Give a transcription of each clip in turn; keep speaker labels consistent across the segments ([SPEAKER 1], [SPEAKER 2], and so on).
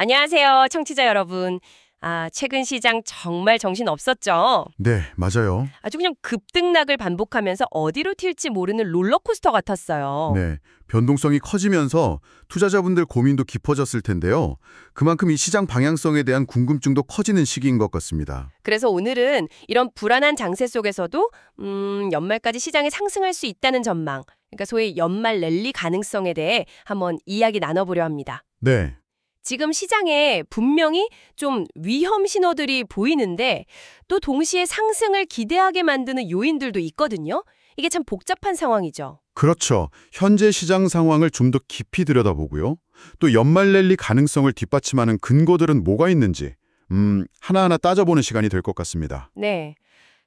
[SPEAKER 1] 안녕하세요, 청취자 여러분. 최근 시장 정말 정신 없었죠?
[SPEAKER 2] 네, 맞아요.
[SPEAKER 1] 아주 그냥 급등락을 반복하면서 어디로 튈지 모르는 롤러코스터 같았어요.
[SPEAKER 2] 네, 변동성이 커지면서 투자자분들 고민도 깊어졌을 텐데요. 그만큼 이 시장 방향성에 대한 궁금증도 커지는 시기인 것 같습니다.
[SPEAKER 1] 그래서 오늘은 이런 불안한 장세 속에서도 연말까지 시장이 상승할 수 있다는 전망, 그러니까 소위 연말 랠리 가능성에 대해 한번 이야기 나눠보려 합니다.
[SPEAKER 2] 네,
[SPEAKER 1] 지금 시장에 분명히 좀 위험 신호들이 보이는데 또 동시에 상승을 기대하게 만드는 요인들도 있거든요. 이게 참 복잡한 상황이죠.
[SPEAKER 2] 그렇죠. 현재 시장 상황을 좀 더 깊이 들여다보고요. 또 연말 랠리 가능성을 뒷받침하는 근거들은 뭐가 있는지 하나하나 따져보는 시간이 될 것 같습니다.
[SPEAKER 1] 네.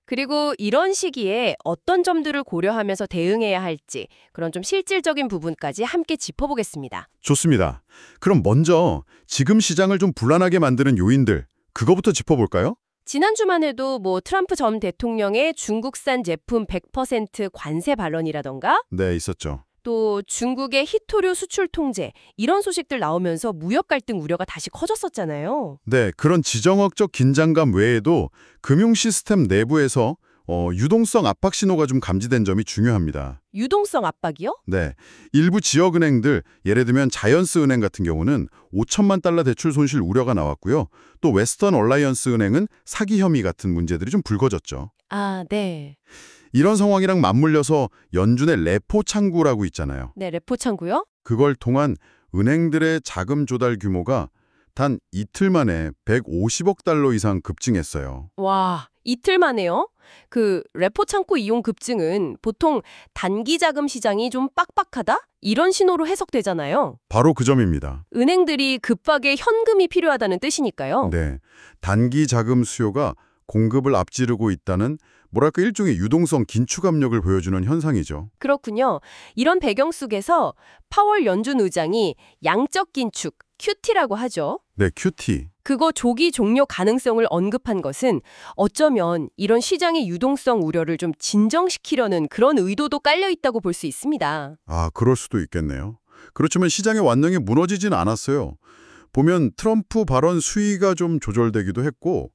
[SPEAKER 1] 그리고 이런 시기에 어떤 점들을 고려하면서 대응해야 할지 그런 좀 실질적인 부분까지 함께 짚어보겠습니다.
[SPEAKER 2] 좋습니다. 그럼 먼저 지금 시장을 좀 불안하게 만드는 요인들, 그거부터 짚어볼까요?
[SPEAKER 1] 지난주만 해도 트럼프 전 대통령의 중국산 제품 100% 관세 발언이라던가
[SPEAKER 2] 네, 있었죠.
[SPEAKER 1] 또 중국의 희토류 수출 통제 이런 소식들 나오면서 무역 갈등 우려가 다시 커졌었잖아요.
[SPEAKER 2] 네, 그런 지정학적 긴장감 외에도 금융 시스템 내부에서 유동성 압박 신호가 좀 감지된 점이 중요합니다.
[SPEAKER 1] 유동성 압박이요?
[SPEAKER 2] 네, 일부 지역은행들, 예를 들면 자이언스 은행 같은 경우는 5천만 달러 대출 손실 우려가 나왔고요. 또 웨스턴 얼라이언스 은행은 사기 혐의 같은 문제들이 좀 불거졌죠.
[SPEAKER 1] 네.
[SPEAKER 2] 이런 상황이랑 맞물려서 연준의 레포 창구라고 있잖아요.
[SPEAKER 1] 네, 레포 창구요?
[SPEAKER 2] 그걸 통한 은행들의 자금 조달 규모가 단 이틀 만에 150억 달러 이상 급증했어요.
[SPEAKER 1] 와, 이틀 만에요? 그 레포 창구 이용 급증은 보통 단기 자금 시장이 좀 빡빡하다? 이런 신호로 해석되잖아요.
[SPEAKER 2] 바로 그 점입니다.
[SPEAKER 1] 은행들이 급하게 현금이 필요하다는 뜻이니까요.
[SPEAKER 2] 네, 단기 자금 수요가 공급을 앞지르고 있다는 뭐랄까 일종의 유동성 긴축 압력을 보여주는 현상이죠.
[SPEAKER 1] 그렇군요. 이런 배경 속에서 파월 연준 의장이 양적 긴축, QT라고 하죠.
[SPEAKER 2] 네, QT.
[SPEAKER 1] 그거 조기 종료 가능성을 언급한 것은 어쩌면 이런 시장의 유동성 우려를 좀 진정시키려는 그런 의도도 깔려 있다고 볼 수 있습니다.
[SPEAKER 2] 그럴 수도 있겠네요. 그렇지만 시장의 완능이 무너지진 않았어요. 보면 트럼프 발언 수위가 좀 조절되기도 했고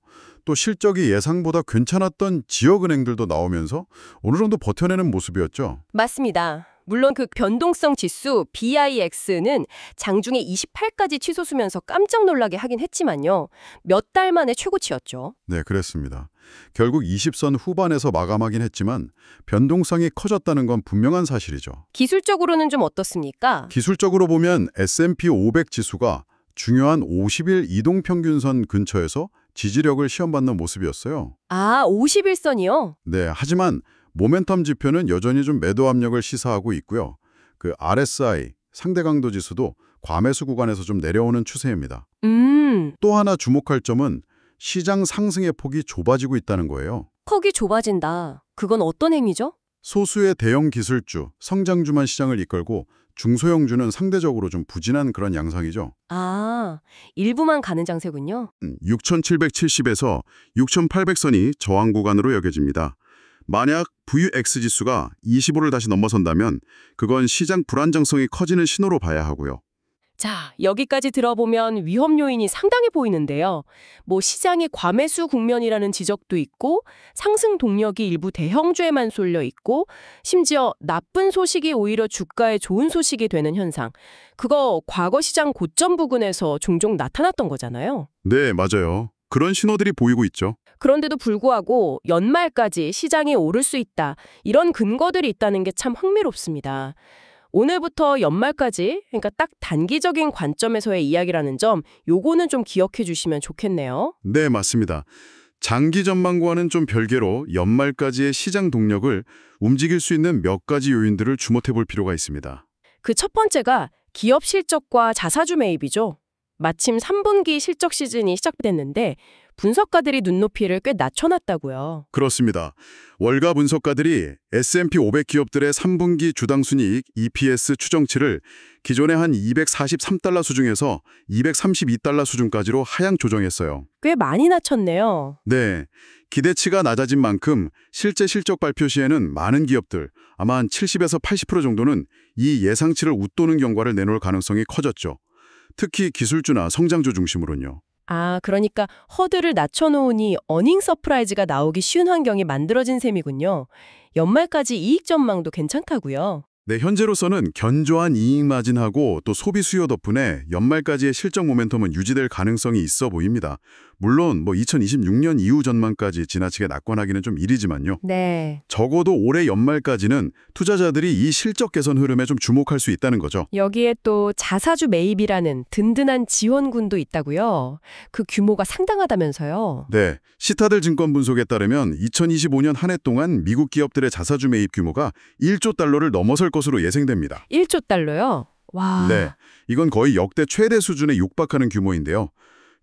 [SPEAKER 2] 또 실적이 예상보다 괜찮았던 지역은행들도 나오면서 어느 정도 버텨내는 모습이었죠.
[SPEAKER 1] 맞습니다. 물론 그 변동성 지수 BIX는 장중에 28까지 치솟으면서 깜짝 놀라게 하긴 했지만요. 몇 달 만에 최고치였죠.
[SPEAKER 2] 네, 그랬습니다. 결국 20선 후반에서 마감하긴 했지만 변동성이 커졌다는 건 분명한 사실이죠.
[SPEAKER 1] 기술적으로는 좀 어떻습니까?
[SPEAKER 2] 기술적으로 보면 S&P 500 지수가 중요한 50일 이동평균선 근처에서 지지력을 시험받는 모습이었어요.
[SPEAKER 1] 51선이요?
[SPEAKER 2] 네, 하지만 모멘텀 지표는 여전히 좀 매도 압력을 시사하고 있고요. 그 RSI, 상대 강도 지수도 과매수 구간에서 좀 내려오는 추세입니다. 또 하나 주목할 점은 시장 상승의 폭이 좁아지고 있다는 거예요.
[SPEAKER 1] 폭이 좁아진다. 그건 어떤 행위죠?
[SPEAKER 2] 소수의 대형 기술주, 성장주만 시장을 이끌고 중소형주는 상대적으로 좀 부진한 그런 양상이죠.
[SPEAKER 1] 일부만 가는 장세군요.
[SPEAKER 2] 6,770에서 6,800선이 저항 구간으로 여겨집니다. 만약 VX지수가 25를 다시 넘어선다면 그건 시장 불안정성이 커지는 신호로 봐야 하고요.
[SPEAKER 1] 자, 여기까지 들어보면 위험 요인이 상당해 보이는데요. 시장의 과매수 국면이라는 지적도 있고 상승 동력이 일부 대형주에만 쏠려 있고 심지어 나쁜 소식이 오히려 주가에 좋은 소식이 되는 현상. 그거 과거 시장 고점 부근에서 종종 나타났던 거잖아요.
[SPEAKER 2] 네, 맞아요. 그런 신호들이 보이고 있죠.
[SPEAKER 1] 그런데도 불구하고 연말까지 시장이 오를 수 있다. 이런 근거들이 있다는 게 참 흥미롭습니다. 오늘부터 연말까지, 그러니까 딱 단기적인 관점에서의 이야기라는 점, 요거는 좀 기억해 주시면 좋겠네요.
[SPEAKER 2] 네, 맞습니다. 장기 전망과는 좀 별개로 연말까지의 시장 동력을 움직일 수 있는 몇 가지 요인들을 주목해 볼 필요가 있습니다.
[SPEAKER 1] 그 첫 번째가 기업 실적과 자사주 매입이죠. 마침 3분기 실적 시즌이 시작됐는데 분석가들이 눈높이를 꽤 낮춰놨다고요.
[SPEAKER 2] 그렇습니다. 월가 분석가들이 S&P 500 기업들의 3분기 주당 순이익 EPS 추정치를 기존의 한 243달러 수준에서 232달러 수준까지로 하향 조정했어요.
[SPEAKER 1] 꽤 많이 낮췄네요.
[SPEAKER 2] 네, 기대치가 낮아진 만큼 실제 실적 발표 시에는 많은 기업들, 아마 한 70에서 80% 정도는 이 예상치를 웃도는 경과를 내놓을 가능성이 커졌죠. 특히 기술주나 성장주 중심으로는요.
[SPEAKER 1] 아, 그러니까 허들을 낮춰놓으니 어닝 서프라이즈가 나오기 쉬운 환경이 만들어진 셈이군요. 연말까지 이익 전망도 괜찮다고요.
[SPEAKER 2] 네, 현재로서는 견조한 이익 마진하고 또 소비 수요 덕분에 연말까지의 실적 모멘텀은 유지될 가능성이 있어 보입니다. 물론 2026년 이후 전망까지 지나치게 낙관하기는 좀 이르지만요.
[SPEAKER 1] 네.
[SPEAKER 2] 적어도 올해 연말까지는 투자자들이 이 실적 개선 흐름에 좀 주목할 수 있다는 거죠.
[SPEAKER 1] 여기에 또 자사주 매입이라는 든든한 지원군도 있다고요. 그 규모가 상당하다면서요.
[SPEAKER 2] 네, 시타델 증권 분석에 따르면 2025년 한 해 동안 미국 기업들의 자사주 매입 규모가 1조 달러를 넘어설 것으로 예상됩니다.
[SPEAKER 1] 1조 달러요? 와.
[SPEAKER 2] 네, 이건 거의 역대 최대 수준에 육박하는 규모인데요.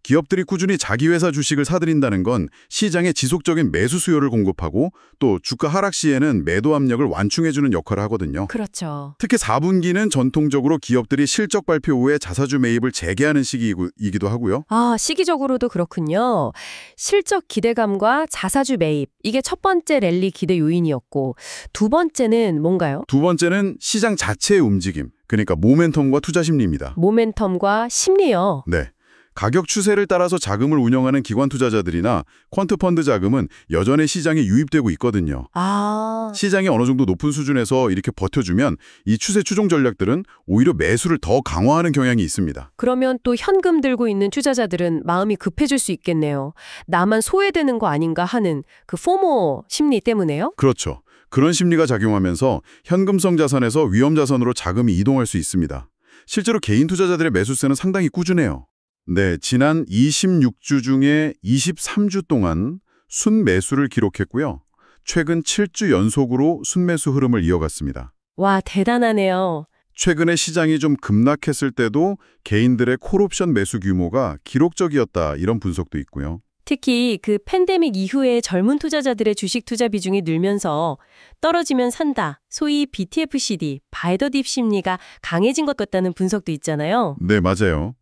[SPEAKER 2] 기업들이 꾸준히 자기 회사 주식을 사들인다는 건 시장에 지속적인 매수 수요를 공급하고 또 주가 하락 시에는 매도 압력을 완충해주는 역할을 하거든요.
[SPEAKER 1] 그렇죠.
[SPEAKER 2] 특히 4분기는 전통적으로 기업들이 실적 발표 후에 자사주 매입을 재개하는 시기이기도 하고요.
[SPEAKER 1] 아, 시기적으로도 그렇군요. 실적 기대감과 자사주 매입, 이게 첫 번째 랠리 기대 요인이었고 두 번째는 뭔가요?
[SPEAKER 2] 두 번째는 시장 자체의 움직임, 그러니까 모멘텀과 투자 심리입니다.
[SPEAKER 1] 모멘텀과 심리요.
[SPEAKER 2] 네. 가격 추세를 따라서 자금을 운영하는 기관 투자자들이나 퀀트 펀드 자금은 여전히 시장에 유입되고 있거든요.
[SPEAKER 1] 아,
[SPEAKER 2] 시장이 어느 정도 높은 수준에서 이렇게 버텨주면 이 추세 추종 전략들은 오히려 매수를 더 강화하는 경향이 있습니다.
[SPEAKER 1] 그러면 또 현금 들고 있는 투자자들은 마음이 급해질 수 있겠네요. 나만 소외되는 거 아닌가 하는 그 포모 심리 때문에요?
[SPEAKER 2] 그렇죠. 그런 심리가 작용하면서 현금성 자산에서 위험 자산으로 자금이 이동할 수 있습니다. 실제로 개인 투자자들의 매수세는 상당히 꾸준해요. 네, 지난 26주 중에 23주 동안 순매수를 기록했고요. 최근 7주 연속으로 순매수 흐름을 이어갔습니다.
[SPEAKER 1] 와, 대단하네요.
[SPEAKER 2] 최근에 시장이 좀 급락했을 때도 개인들의 콜옵션 매수 규모가 기록적이었다, 이런 분석도 있고요.
[SPEAKER 1] 특히 그 팬데믹 이후에 젊은 투자자들의 주식 투자 비중이 늘면서 떨어지면 산다, 소위 BTFCD, 바이 더 딥 심리가 강해진 것 같다는 분석도 있잖아요.
[SPEAKER 2] 네, 맞아요.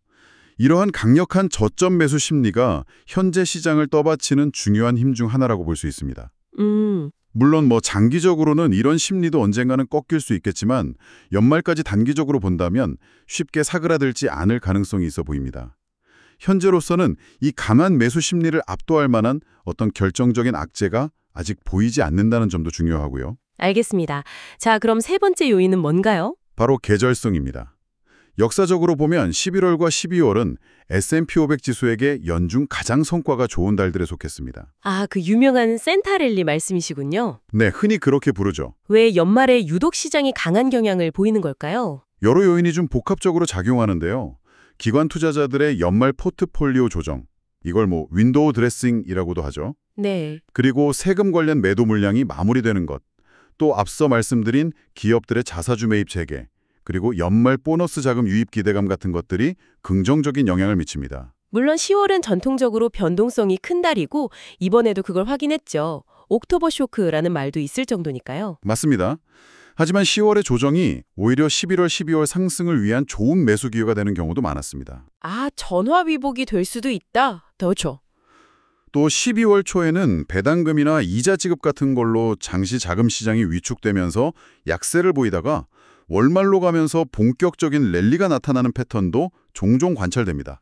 [SPEAKER 2] 이러한 강력한 저점 매수 심리가 현재 시장을 떠받치는 중요한 힘 중 하나라고 볼 수 있습니다. 물론 장기적으로는 이런 심리도 언젠가는 꺾일 수 있겠지만 연말까지 단기적으로 본다면 쉽게 사그라들지 않을 가능성이 있어 보입니다. 현재로서는 이 강한 매수 심리를 압도할 만한 어떤 결정적인 악재가 아직 보이지 않는다는 점도 중요하고요.
[SPEAKER 1] 알겠습니다. 자, 그럼 세 번째 요인은 뭔가요?
[SPEAKER 2] 바로 계절성입니다. 역사적으로 보면 11월과 12월은 S&P 500 지수에게 연중 가장 성과가 좋은 달들에 속했습니다.
[SPEAKER 1] 아, 그 유명한 센타랠리 말씀이시군요.
[SPEAKER 2] 네, 흔히 그렇게 부르죠.
[SPEAKER 1] 왜 연말에 유독 시장이 강한 경향을 보이는 걸까요?
[SPEAKER 2] 여러 요인이 좀 복합적으로 작용하는데요. 기관 투자자들의 연말 포트폴리오 조정, 이걸 윈도우 드레싱이라고도 하죠.
[SPEAKER 1] 네.
[SPEAKER 2] 그리고 세금 관련 매도 물량이 마무리되는 것, 또 앞서 말씀드린 기업들의 자사주 매입 재개, 그리고 연말 보너스 자금 유입 기대감 같은 것들이 긍정적인 영향을 미칩니다.
[SPEAKER 1] 물론 10월은 전통적으로 변동성이 큰 달이고 이번에도 그걸 확인했죠. 옥토버 쇼크라는 말도 있을 정도니까요.
[SPEAKER 2] 맞습니다. 하지만 10월의 조정이 오히려 11월, 12월 상승을 위한 좋은 매수 기회가 되는 경우도 많았습니다.
[SPEAKER 1] 아, 전화위복이 될 수도 있다. 그렇죠.
[SPEAKER 2] 또 12월 초에는 배당금이나 이자 지급 같은 걸로 장시 자금 시장이 위축되면서 약세를 보이다가 월말로 가면서 본격적인 랠리가 나타나는 패턴도 종종 관찰됩니다.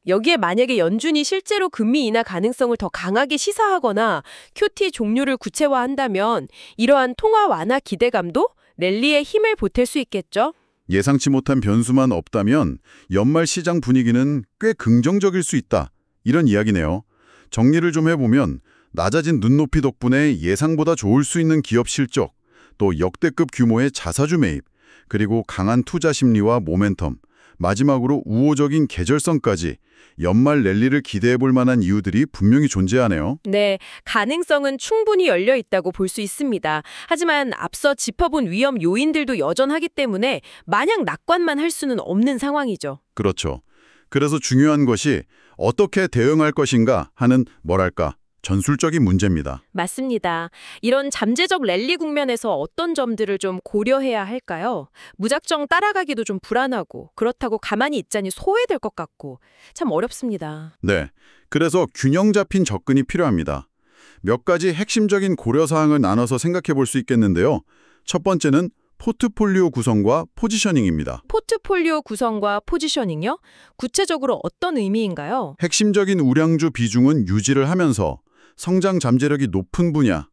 [SPEAKER 1] 여기에 만약에 연준이 실제로 금리 인하 가능성을 더 강하게 시사하거나 QT 종료를 구체화한다면 이러한 통화 완화 기대감도 랠리에 힘을 보탤 수 있겠죠?
[SPEAKER 2] 예상치 못한 변수만 없다면 연말 시장 분위기는 꽤 긍정적일 수 있다, 이런 이야기네요. 정리를 좀 해보면 낮아진 눈높이 덕분에 예상보다 좋을 수 있는 기업 실적, 또 역대급 규모의 자사주 매입, 그리고 강한 투자 심리와 모멘텀, 마지막으로 우호적인 계절성까지 연말 랠리를 기대해 볼 만한 이유들이 분명히 존재하네요.
[SPEAKER 1] 네, 가능성은 충분히 열려 있다고 볼 수 있습니다. 하지만 앞서 짚어본 위험 요인들도 여전하기 때문에 마냥 낙관만 할 수는 없는 상황이죠.
[SPEAKER 2] 그렇죠. 그래서 중요한 것이 어떻게 대응할 것인가 하는 전술적인 문제입니다.
[SPEAKER 1] 맞습니다. 이런 잠재적 랠리 국면에서 어떤 점들을 좀 고려해야 할까요? 무작정 따라가기도 좀 불안하고 그렇다고 가만히 있자니 소외될 것 같고 참 어렵습니다.
[SPEAKER 2] 네, 그래서 균형 잡힌 접근이 필요합니다. 몇 가지 핵심적인 고려사항을 나눠서 생각해 볼 수 있겠는데요. 첫 번째는 포트폴리오 구성과 포지셔닝입니다.
[SPEAKER 3] 포트폴리오 구성과 포지셔닝요? 구체적으로 어떤 의미인가요?
[SPEAKER 2] 핵심적인 우량주 비중은 유지를 하면서 성장 잠재력이 높은 분야,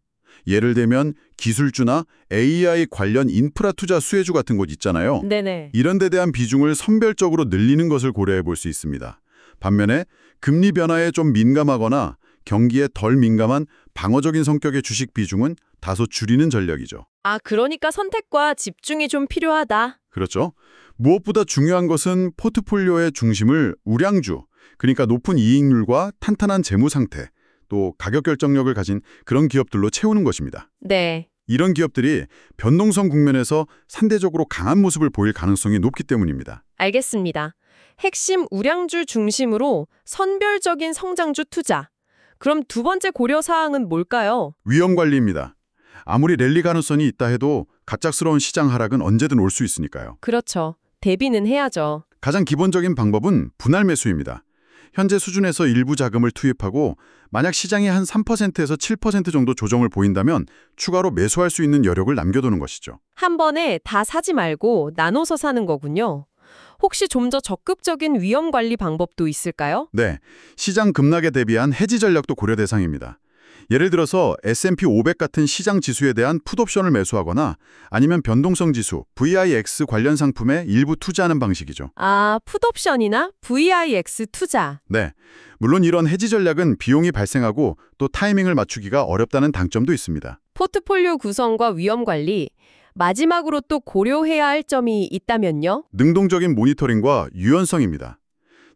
[SPEAKER 2] 예를 들면 기술주나 AI 관련 인프라 투자 수혜주 같은 곳 있잖아요.
[SPEAKER 3] 네네.
[SPEAKER 2] 이런 데 대한 비중을 선별적으로 늘리는 것을 고려해 볼 수 있습니다. 반면에 금리 변화에 좀 민감하거나 경기에 덜 민감한 방어적인 성격의 주식 비중은 다소 줄이는 전략이죠.
[SPEAKER 3] 아, 그러니까 선택과 집중이 좀 필요하다.
[SPEAKER 2] 그렇죠. 무엇보다 중요한 것은 포트폴리오의 중심을 우량주, 그러니까 높은 이익률과 탄탄한 재무 상태, 또 가격 결정력을 가진 그런 기업들로 채우는 것입니다.
[SPEAKER 3] 네.
[SPEAKER 2] 이런 기업들이 변동성 국면에서 상대적으로 강한 모습을 보일 가능성이 높기 때문입니다.
[SPEAKER 3] 알겠습니다. 핵심 우량주 중심으로 선별적인 성장주 투자. 그럼 두 번째 고려 사항은 뭘까요?
[SPEAKER 2] 위험 관리입니다. 아무리 랠리 가능성이 있다 해도 갑작스러운 시장 하락은 언제든 올 수 있으니까요.
[SPEAKER 3] 그렇죠. 대비는 해야죠.
[SPEAKER 2] 가장 기본적인 방법은 분할 매수입니다. 현재 수준에서 일부 자금을 투입하고 만약 시장이 한 3%에서 7% 정도 조정을 보인다면 추가로 매수할 수 있는 여력을 남겨두는 것이죠.
[SPEAKER 3] 한 번에 다 사지 말고 나눠서 사는 거군요. 혹시 좀 더 적극적인 위험 관리 방법도 있을까요?
[SPEAKER 2] 네, 시장 급락에 대비한 해지 전략도 고려 대상입니다. 예를 들어서 S&P 500 같은 시장 지수에 대한 풋옵션을 매수하거나 아니면 변동성 지수, VIX 관련 상품에 일부 투자하는 방식이죠.
[SPEAKER 3] 아, 풋옵션이나 VIX 투자.
[SPEAKER 2] 네, 물론 이런 해지 전략은 비용이 발생하고 또 타이밍을 맞추기가 어렵다는 단점도 있습니다.
[SPEAKER 3] 포트폴리오 구성과 위험 관리. 마지막으로 또 고려해야 할 점이 있다면요?
[SPEAKER 2] 능동적인 모니터링과 유연성입니다.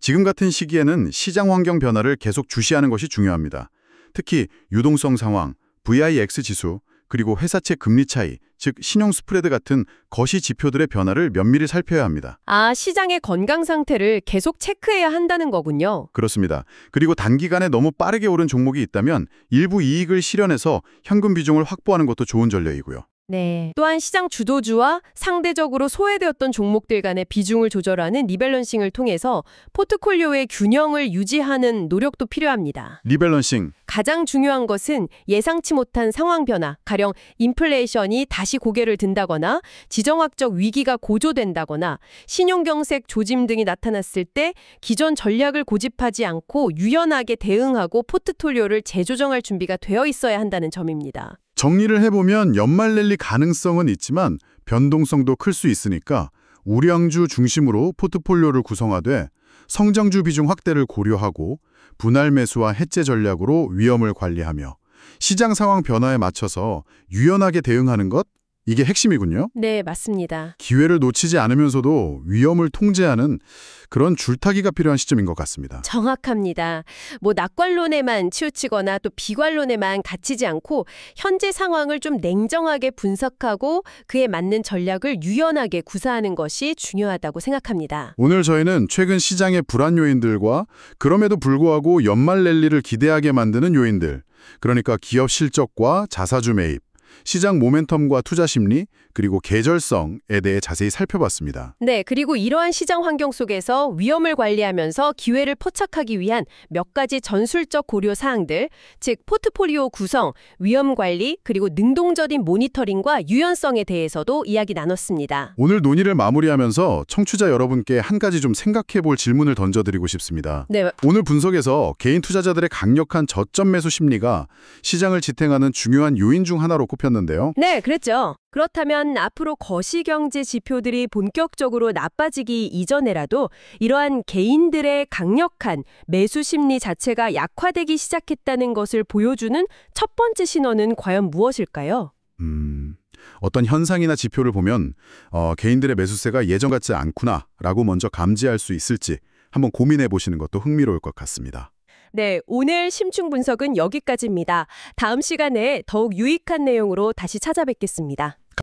[SPEAKER 2] 지금 같은 시기에는 시장 환경 변화를 계속 주시하는 것이 중요합니다. 특히 유동성 상황, VIX 지수, 그리고 회사채 금리 차이, 즉 신용 스프레드 같은 거시 지표들의 변화를 면밀히 살펴야 합니다.
[SPEAKER 3] 아, 시장의 건강 상태를 계속 체크해야 한다는 거군요.
[SPEAKER 2] 그렇습니다. 그리고 단기간에 너무 빠르게 오른 종목이 있다면 일부 이익을 실현해서 현금 비중을 확보하는 것도 좋은 전략이고요.
[SPEAKER 3] 네. 또한 시장 주도주와 상대적으로 소외되었던 종목들 간의 비중을 조절하는 리밸런싱을 통해서 포트폴리오의 균형을 유지하는 노력도 필요합니다.
[SPEAKER 2] 리밸런싱.
[SPEAKER 3] 가장 중요한 것은 예상치 못한 상황 변화, 가령 인플레이션이 다시 고개를 든다거나 지정학적 위기가 고조된다거나 신용경색 조짐 등이 나타났을 때 기존 전략을 고집하지 않고 유연하게 대응하고 포트폴리오를 재조정할 준비가 되어 있어야 한다는 점입니다.
[SPEAKER 2] 정리를 해보면 연말 랠리 가능성은 있지만 변동성도 클 수 있으니까 우량주 중심으로 포트폴리오를 구성하되 성장주 비중 확대를 고려하고 분할 매수와 해제 전략으로 위험을 관리하며 시장 상황 변화에 맞춰서 유연하게 대응하는 것, 이게 핵심이군요.
[SPEAKER 3] 네, 맞습니다.
[SPEAKER 2] 기회를 놓치지 않으면서도 위험을 통제하는 그런 줄타기가 필요한 시점인 것 같습니다.
[SPEAKER 3] 정확합니다. 낙관론에만 치우치거나 또 비관론에만 갇히지 않고 현재 상황을 좀 냉정하게 분석하고 그에 맞는 전략을 유연하게 구사하는 것이 중요하다고 생각합니다.
[SPEAKER 2] 오늘 저희는 최근 시장의 불안 요인들과 그럼에도 불구하고 연말 랠리를 기대하게 만드는 요인들, 그러니까 기업 실적과 자사주 매입, 시장 모멘텀과 투자 심리, 그리고 계절성에 대해 자세히 살펴봤습니다.
[SPEAKER 3] 네, 그리고 이러한 시장 환경 속에서 위험을 관리하면서 기회를 포착하기 위한 몇 가지 전술적 고려 사항들, 즉 포트폴리오 구성, 위험 관리, 그리고 능동적인 모니터링과 유연성에 대해서도 이야기 나눴습니다.
[SPEAKER 2] 오늘 논의를 마무리하면서 청취자 여러분께 한 가지 좀 생각해 볼 질문을 던져드리고 싶습니다.
[SPEAKER 3] 네,
[SPEAKER 2] 오늘 분석에서 개인 투자자들의 강력한 저점 매수 심리가 시장을 지탱하는 중요한 요인 중 하나로 꼽혔는데요.
[SPEAKER 3] 네, 그랬죠. 그렇다면 앞으로 거시경제 지표들이 본격적으로 나빠지기 이전에라도 이러한 개인들의 강력한 매수 심리 자체가 약화되기 시작했다는 것을 보여주는 첫 번째 신호는 과연 무엇일까요?
[SPEAKER 2] 어떤 현상이나 지표를 보면 개인들의 매수세가 예전 같지 않구나라고 먼저 감지할 수 있을지 한번 고민해 보시는 것도 흥미로울 것 같습니다.
[SPEAKER 3] 네, 오늘 심층 분석은 여기까지입니다. 다음 시간에 더욱 유익한 내용으로 다시 찾아뵙겠습니다.